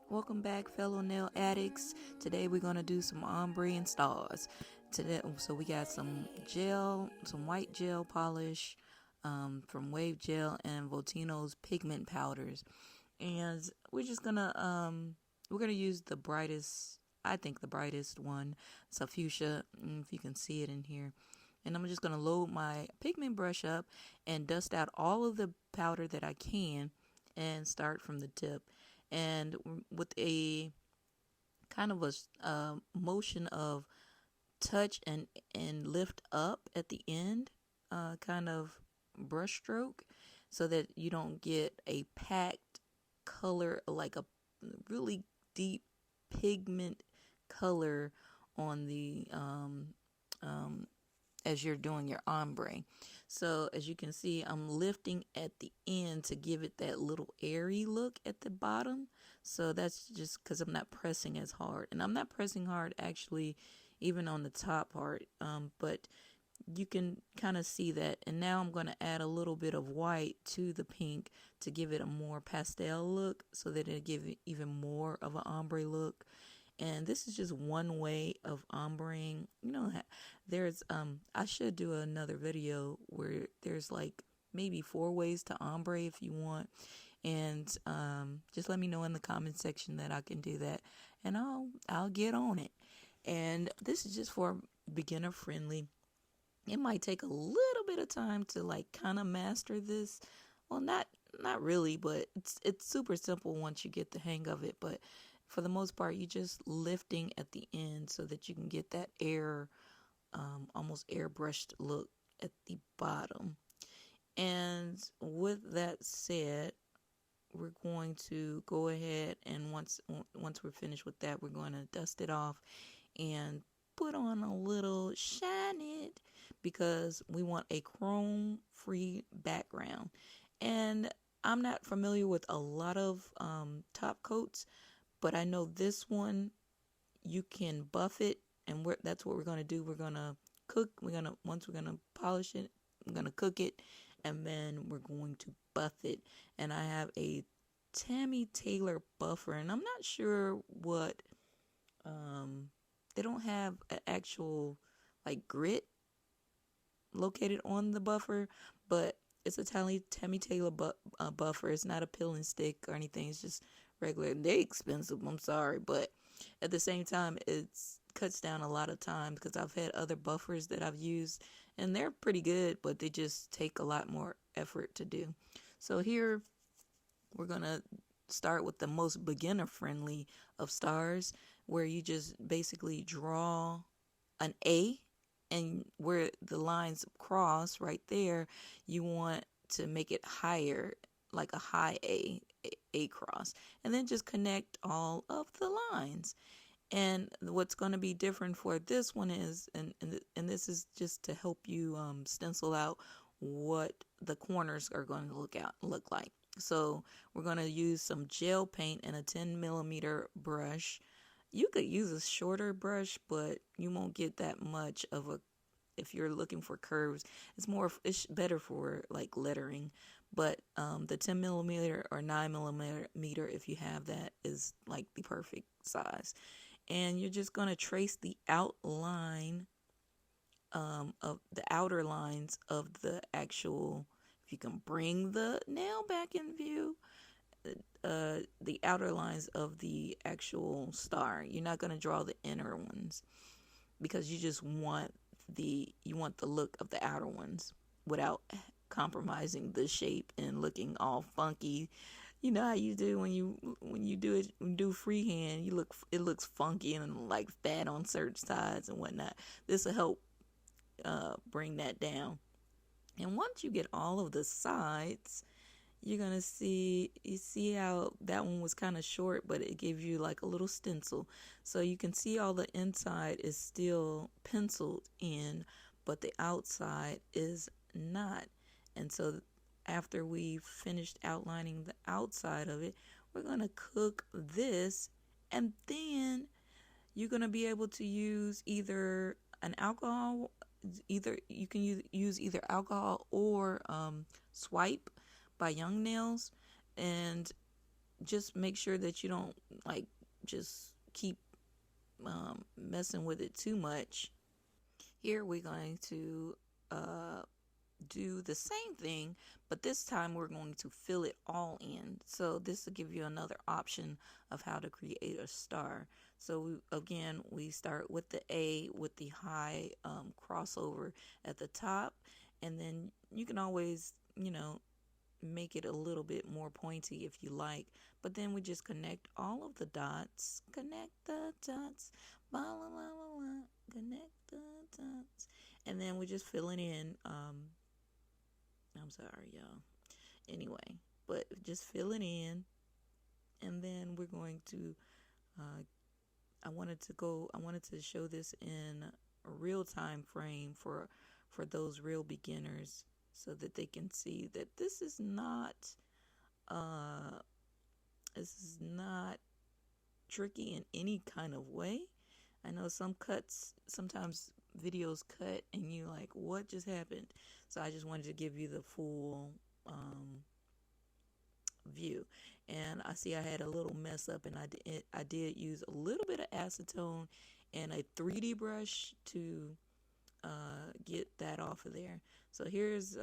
Welcome back, fellow nail addicts. Today we're gonna do some ombre and stars. So we got some gel, some white gel polish from Wave Gel and Voltino's pigment powders, and we're gonna use the brightest. I think the brightest one. It's a fuchsia, if you can see it in here. And I'm just gonna load my pigment brush up and dust out all of the powder that I can, and start from the tip. And with a kind of a motion of touch and lift up at the end, kind of brush stroke, so that you don't get a packed color, like a really deep pigment color on the as you're doing your ombre. So as you can see, I'm lifting at the end to give it that little airy look at the bottom. So that's just because I'm not pressing as hard, and I'm not pressing hard actually even on the top part, but you can kind of see that. And now I'm going to add a little bit of white to the pink to give it a more pastel look, so that it'll give it even more of an ombre look. And this is just one way of ombreing. There's I should do another video where there's like maybe 4 ways to ombre if you want. And just let me know in the comment section that I can do that, and I'll get on it. And this is just for beginner friendly. It might take a little bit of time to like kind of master this. Well, not really, but it's super simple once you get the hang of it. But for the most part, you're just lifting at the end so that you can get that almost airbrushed look at the bottom. And with that said, we're going to go ahead, and once we're finished with that, we're going to dust it off and put on a little shine it, because we want a chrome free background. And I'm not familiar with a lot of top coats, but I know this one you can buff it, and that's what we're going to do. We're going to cook. Once we're going to polish it, I'm going to cook it, and then we're going to buff it. And I have a Tammy Taylor buffer, and I'm not sure what they don't have an actual like grit located on the buffer, but it's a Tammy Taylor buffer. It's not a peel and stick or anything. It's just regular. They're expensive, I'm sorry, but at the same time, it cuts down a lot of time, because I've had other buffers that I've used and they're pretty good, but they just take a lot more effort to do. So here we're gonna start with the most beginner friendly of stars, where you just basically draw an A, and where the lines cross right there, you want to make it higher, like a high A cross, and then just connect all of the lines. And what's going to be different for this one is, and this is just to help you stencil out what the corners are going to look like. So we're going to use some gel paint and a 10mm brush. You could use a shorter brush, but you won't get that much of a, if you're looking for curves. It's better for like lettering. But the 10mm or 9mm, if you have that, is like the perfect size. And you're just going to trace the outline of the outer lines of the actual, if you can bring the nail back in view, the outer lines of the actual star. You're not going to draw the inner ones, because you just want the look of the outer ones without compromising the shape and looking all funky. You know how you do when you do freehand, it looks funky and like fat on certain sides and whatnot. This will help bring that down. And once you get all of the sides, you're gonna see how that one was kind of short, but it gives you like a little stencil, so you can see all the inside is still penciled in, but the outside is not. And so after we've finished outlining the outside of it, we're gonna cook this, and then you're gonna be able to use either an alcohol, you can use either alcohol or Swipe by Young Nails, and just make sure that you don't like just keep messing with it too much. Here we're going to do the same thing, but this time we're going to fill it all in. So this will give you another option of how to create a star. So we start with the A with the high crossover at the top, and then you can always, make it a little bit more pointy if you like. But then we just connect all of the dots. Connect the dots. Blah, blah, blah, blah, blah. Connect the dots. And then we just fill it in. I'm sorry, y'all. Anyway, but just fill it in. And then we're going to, I wanted to show this in a real time frame for those real beginners, so that they can see that this is not tricky in any kind of way. I know sometimes videos cut and you're like, what just happened? So I just wanted to give you the full view. And I see I had a little mess up, and I did use a little bit of acetone and a 3D brush to get that off of there. So here's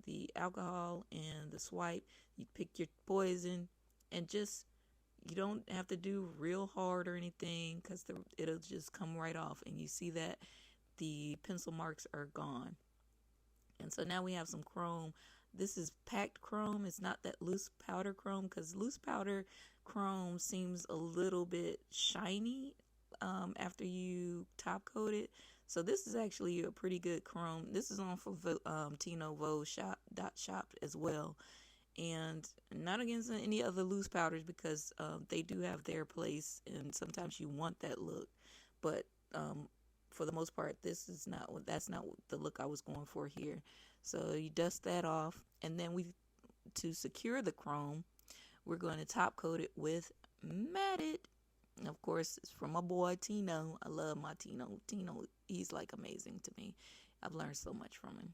the alcohol and the swipe. You pick your poison, and you don't have to do real hard or anything, because it'll just come right off, and you see that the pencil marks are gone. And so now we have some chrome. This is packed chrome. It's not that loose powder chrome, because loose powder chrome seems a little bit shiny after you top coat it. So this is actually a pretty good chrome. This is on for Tino Shop as well. And not against any other loose powders, because they do have their place, and sometimes you want that look. But for the most part, that's not the look I was going for here. So you dust that off, and then to secure the chrome, we're going to top coat it with matted. And of course, it's from my boy Tino. I love my Tino. Tino, he's like amazing to me. I've learned so much from him.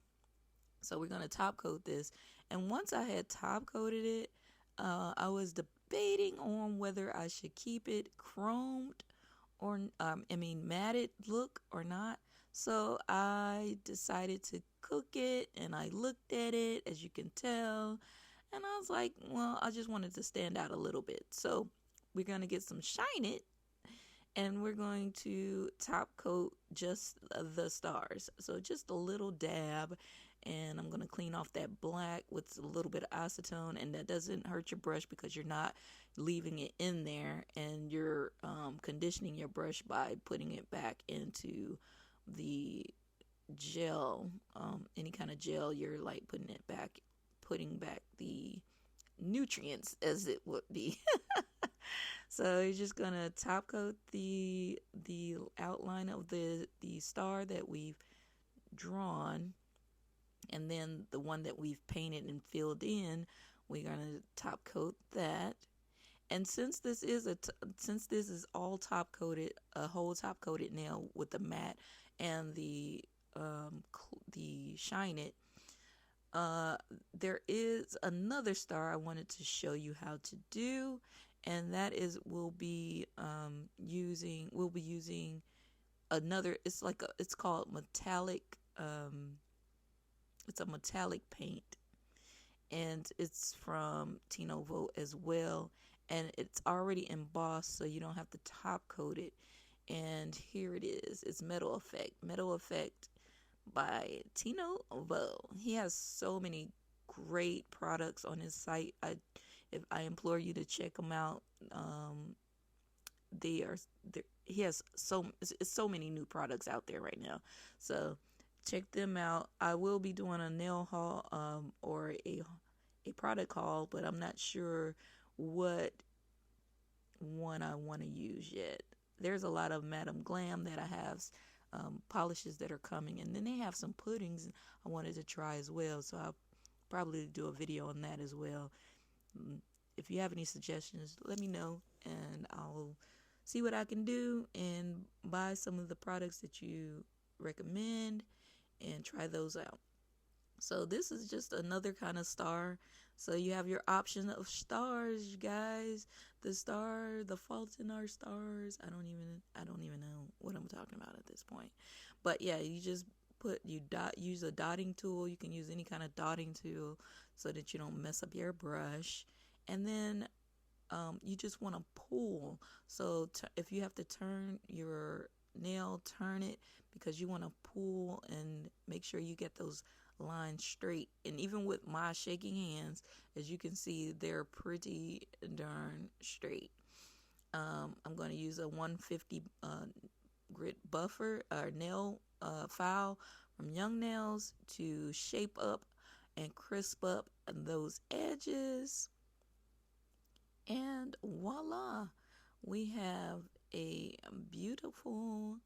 So we're going to top coat this. And once I had top coated it, I was debating on whether I should keep it chromed or, matted look or not. So I decided to cook it, and I looked at it, as you can tell. And I was like, well, I just wanted to stand out a little bit. So we're going to get some Shine It, and we're going to top coat just the stars. So just a little dab, and I'm going to clean off that black with a little bit of acetone, and that doesn't hurt your brush because you're not leaving it in there, and you're conditioning your brush by putting it back into the gel. Any kind of gel, you're like putting back the nutrients, as it would be. So you're just gonna top coat the outline of the star that we've drawn, and then the one that we've painted and filled in, we're gonna top coat that. And since this is all top coated, a whole top coated nail with the matte and the Shine It, there is another star I wanted to show you how to do, and that is we'll be using another. It's called metallic. It's a metallic paint, and it's from Tino Vote as well, and it's already embossed, so you don't have to top coat it. And here it is. It's Metal Effect by Tino Vote. He has so many great products on his site. I implore you to check them out. He has so many new products out there right now. So check them out. I will be doing a nail haul or a product haul, but I'm not sure what one I want to use yet. There's a lot of Madame Glam that I have polishes that are coming, and then they have some puddings I wanted to try as well, so I'll probably do a video on that as well. If you have any suggestions, let me know, and I'll see what I can do and buy some of the products that you recommend and try those out. So this is just another kind of star. So you have your option of stars, you guys. The star, the fault in our stars. I don't even know what I'm talking about at this point. But yeah, you just use a dotting tool. You can use any kind of dotting tool so that you don't mess up your brush. And then you just want to pull. So if you have to turn your nail, turn it, because you want to pull and make sure you get those lines straight. And even with my shaking hands, as you can see, they're pretty darn straight. I'm going to use a 150 grit buffer or nail file from Young Nails to shape up and crisp up those edges. And voila, we have a beautiful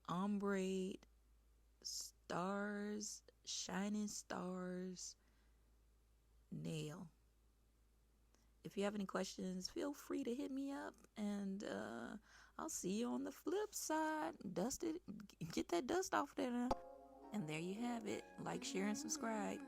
ombre stars, shining stars nail. If you have any questions, feel free to hit me up, and I'll see you on the flip side. Dust it, get that dust off there now. And there you have it. Like, share, and subscribe.